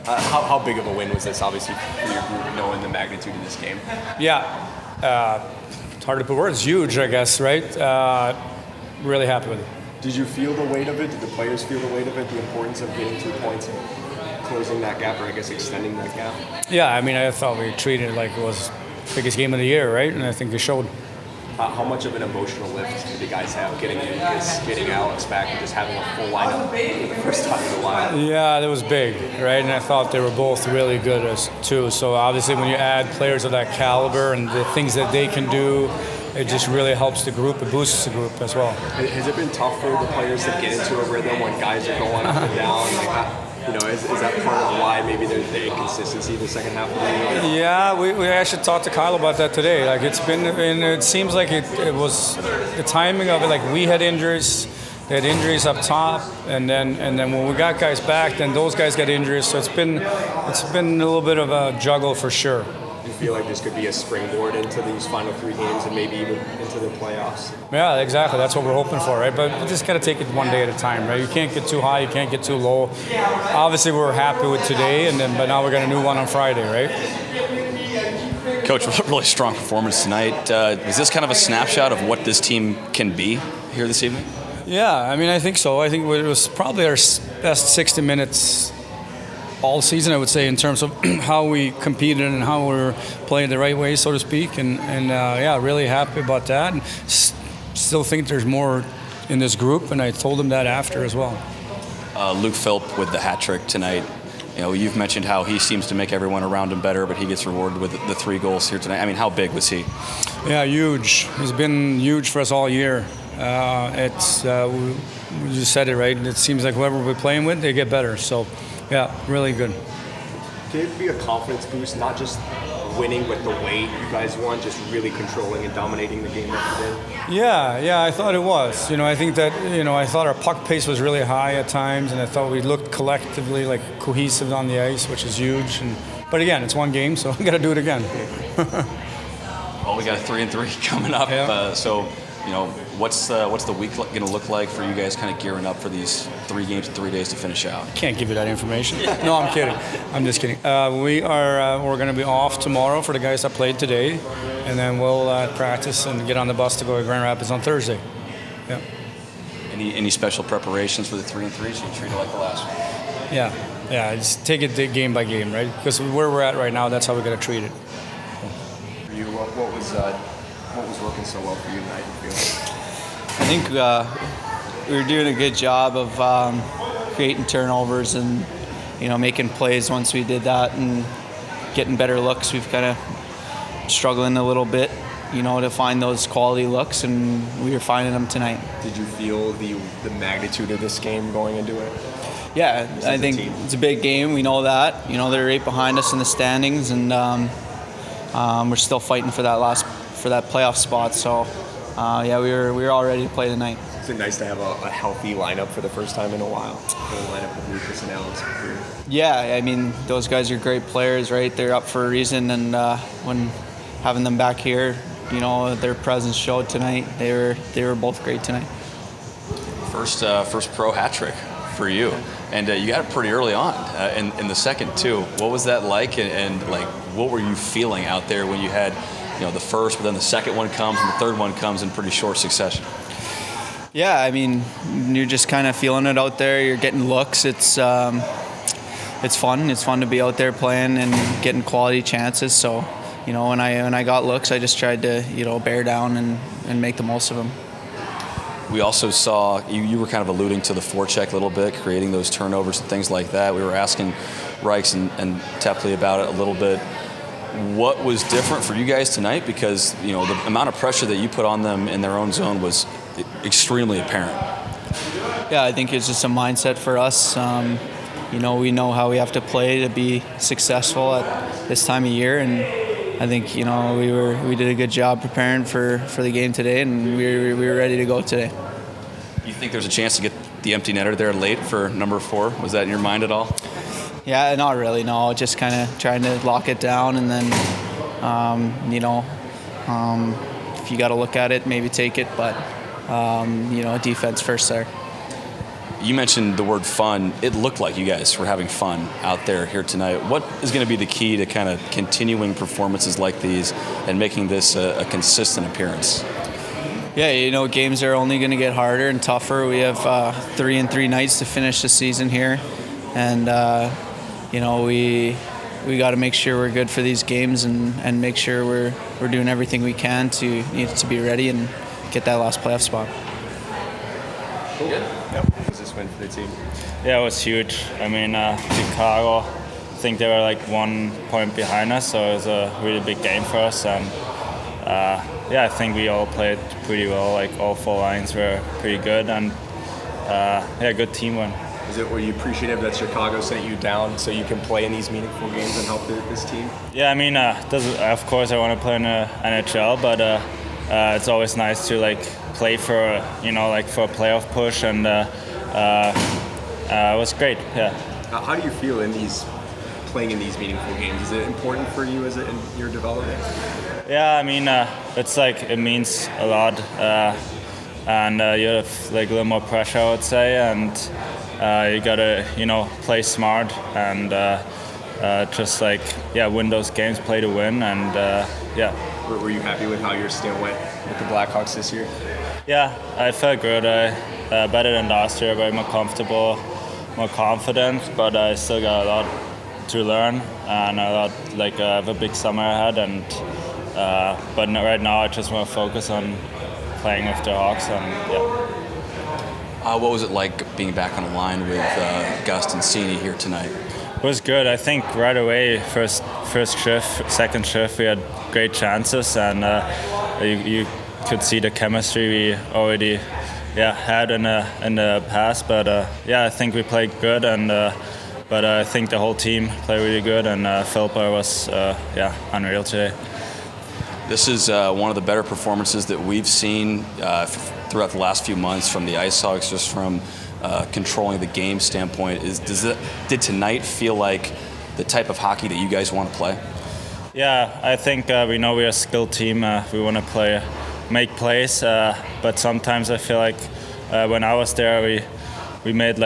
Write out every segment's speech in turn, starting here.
How big of a win was this, obviously, for your group, knowing the magnitude of this game? Yeah, it's hard to put words. Huge, I guess, right? Really happy with it. Did you feel the weight of it? Did the players feel the weight of it, the importance of getting 2 points and closing that gap, or I guess extending that gap? Yeah, I mean, I thought we treated it like it was the biggest game of the year, right? And I think it showed. How much of an emotional lift did you guys have getting Lukas, getting Alex back, and just having a full lineup for the first time in a while? Yeah, that was big, right? And I thought they were both really good too. So obviously when you add players of that caliber and the things that they can do, it just really helps the group. It boosts the group as well. Has it been tough for the players to get into a rhythm when guys are going up and down? Is that part of why maybe there's the inconsistency in the second half of the year? Yeah, we actually talked to Kyle about that today. Like it seems like it was the timing of it. Like we had injuries, they had injuries up top, and then when we got guys back, then those guys got injuries. So it's been a little bit of a juggle for sure. Do you feel like this could be a springboard into these final 3 games and maybe even into the playoffs? Yeah, exactly. That's what we're hoping for, right? But we just got to take it one day at a time, right? You can't get too high, you can't get too low. Obviously, we're happy with today, but now we got a new one on Friday, right? Coach, really strong performance tonight. Is this kind of a snapshot of what this team can be here this evening? Yeah, I mean, I think so. I think it was probably our best 60 minutes all season, I would say, in terms of how we competed and how we were playing the right way, so to speak. And really happy about that. And still think there's more in this group, and I told him that after as well. Luke Philp with the hat trick tonight. You've mentioned how he seems to make everyone around him better, but he gets rewarded with the 3 goals here tonight. I mean, how big was he? Yeah, huge. He's been huge for us all year. We just said it, right? It seems like whoever we're playing with, they get better. So, yeah, really good. Can it be a confidence boost, not just winning with the way you guys won, just really controlling and dominating the game that you did? Yeah, I thought it was. I think that, I thought our puck pace was really high at times, and I thought we looked collectively like cohesive on the ice, which is huge. But again, it's one game, so we got to do it again. Well, we got a 3-3 coming up, yeah. What's the week going to look like for you guys, kind of gearing up for these 3 games in 3 days to finish out? Can't give you that information. No, I'm kidding. I'm just kidding. We're going to be off tomorrow for the guys that played today, and then we'll practice and get on the bus to go to Grand Rapids on Thursday. Yeah. Any special preparations for the 3-3? So you treat it like the last one? Yeah. Just take it game by game, right? Because where we're at right now, that's how we got to treat it. For you, what was working so well for you tonight? You feel? I think we were doing a good job of creating turnovers and making plays once we did that and getting better looks. We've kind of struggling a little bit, to find those quality looks, and we were finding them tonight. Did you feel the magnitude of this game going into it? Yeah, I think it's a big game. We know that. They're right behind us in the standings, and we're still fighting for that playoff spot. So. We were all ready to play tonight. Is it nice to have a healthy lineup for the first time in a while? The lineup with Lukas and Alex. Yeah, I mean, those guys are great players, right? They're up for a reason, and when having them back here, their presence showed tonight. They were both great tonight. First pro hat trick for you, and you got it pretty early on in the second too. What was that like, and what were you feeling out there when you had the first, but then the second one comes and the third one comes in pretty short succession? Yeah, I mean, you're just kind of feeling it out there. You're getting looks. It's fun. It's fun to be out there playing and getting quality chances. So, when I got looks, I just tried to bear down and make the most of them. We also saw you were kind of alluding to the forecheck a little bit, creating those turnovers and things like that. We were asking Reichel and Teply about it a little bit. What was different for you guys tonight? Because, the amount of pressure that you put on them in their own zone was extremely apparent. Yeah, I think it's just a mindset for us. We know how we have to play to be successful at this time of year, and I think, we did a good job preparing for the game today, and we were ready to go today. You think there's a chance to get the empty netter there late for number 4? Was that in your mind at all? Yeah, not really, no. Just kind of trying to lock it down, and then, if you got to look at it, maybe take it, but, defense first there. You mentioned the word fun. It looked like you guys were having fun out there here tonight. What is going to be the key to kind of continuing performances like these and making this a consistent appearance? Yeah, games are only going to get harder and tougher. We have 3 and 3 nights to finish the season here, and we got to make sure we're good for these games and make sure we're doing everything we can to be ready and get that last playoff spot. Cool. Yep. What was this win for the team? Yeah, it was huge. I mean, Chicago, I think they were like 1 point behind us, so it was a really big game for us. And I think we all played pretty well. Like all 4 lines were pretty good, and good team win. Were you appreciative that Chicago sent you down so you can play in these meaningful games and help this team? Yeah, I mean, of course I want to play in the NHL, but it's always nice to play for for a playoff push, and it was great. Yeah. How do you feel playing in these meaningful games? Is it important for you in your development? Yeah, I mean, it means a lot, and you have a little more pressure, I would say, and you gotta play smart and win those games, play to win, and Were you happy with how your stint went with the Blackhawks this year? Yeah, I felt good. Better than last year, very more comfortable, more confident, but I still got a lot to learn, and I have a big summer ahead, and but right now I just want to focus on playing with the Hawks, and What was it like being back on the line with Gus and Cini here tonight? It was good. I think right away, first shift, second shift, we had great chances, and you could see the chemistry we already had in the past. But I think we played good, and but I think the whole team played really good, and Philp was unreal today. This is one of the better performances that we've seen throughout the last few months from the IceHogs, just from controlling the game standpoint. Did tonight feel like the type of hockey that you guys want to play? Yeah, I think we know we're a skilled team. We want to make plays, but sometimes I feel like when I was there, we made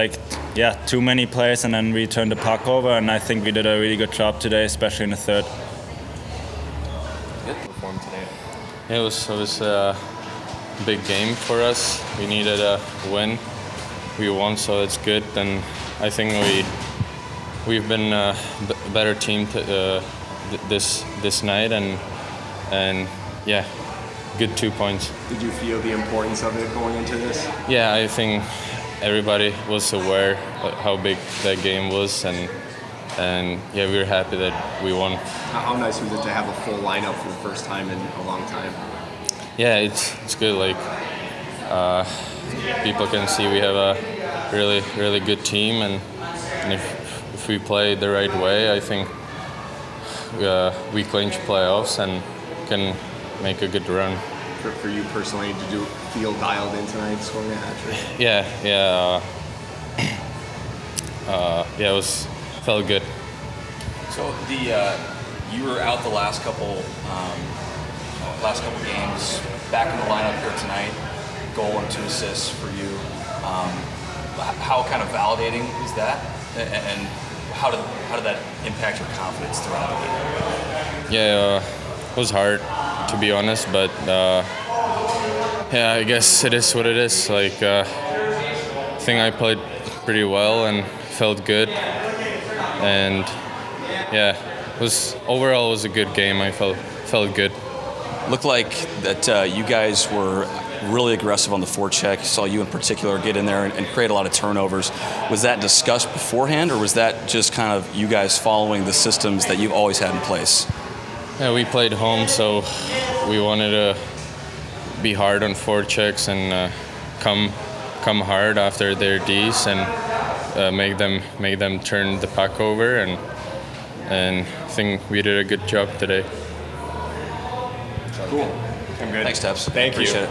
too many plays, and then we turned the puck over, and I think we did a really good job today, especially in the third. Today. It was a big game for us. We needed a win. We won, so it's good. And I think we've been a better team this night, and good 2 points. Did you feel the importance of it going into this? Yeah, I think everybody was aware of how big that game was, and we were happy that we won. How nice was it to have a full lineup for the first time in a long time? Yeah, it's good. People can see we have a really, really good team, and if we play the right way, I think we clinch playoffs and can make a good run. For you personally, did you feel dialed in tonight, scoring a hat trick? It felt good. So you were out the last couple games, back in the lineup here tonight. Goal and 2 assists for you. How kind of validating is that, and how did that impact your confidence throughout the game? Yeah, it was hard, to be honest, but I guess it is what it is. I think I played pretty well and felt good, and overall it was a good game. I felt good. Looked like that you guys were really aggressive on the forecheck. Saw you in particular get in there and create a lot of turnovers. Was that discussed beforehand, or was that just kind of you guys following the systems that you've always had in place? Yeah, we played home, so we wanted to be hard on forechecks and come hard after their Ds and make them turn the puck over, and I think we did a good job today. Cool. I'm good. Thanks, Teps. Thank you. Appreciate it.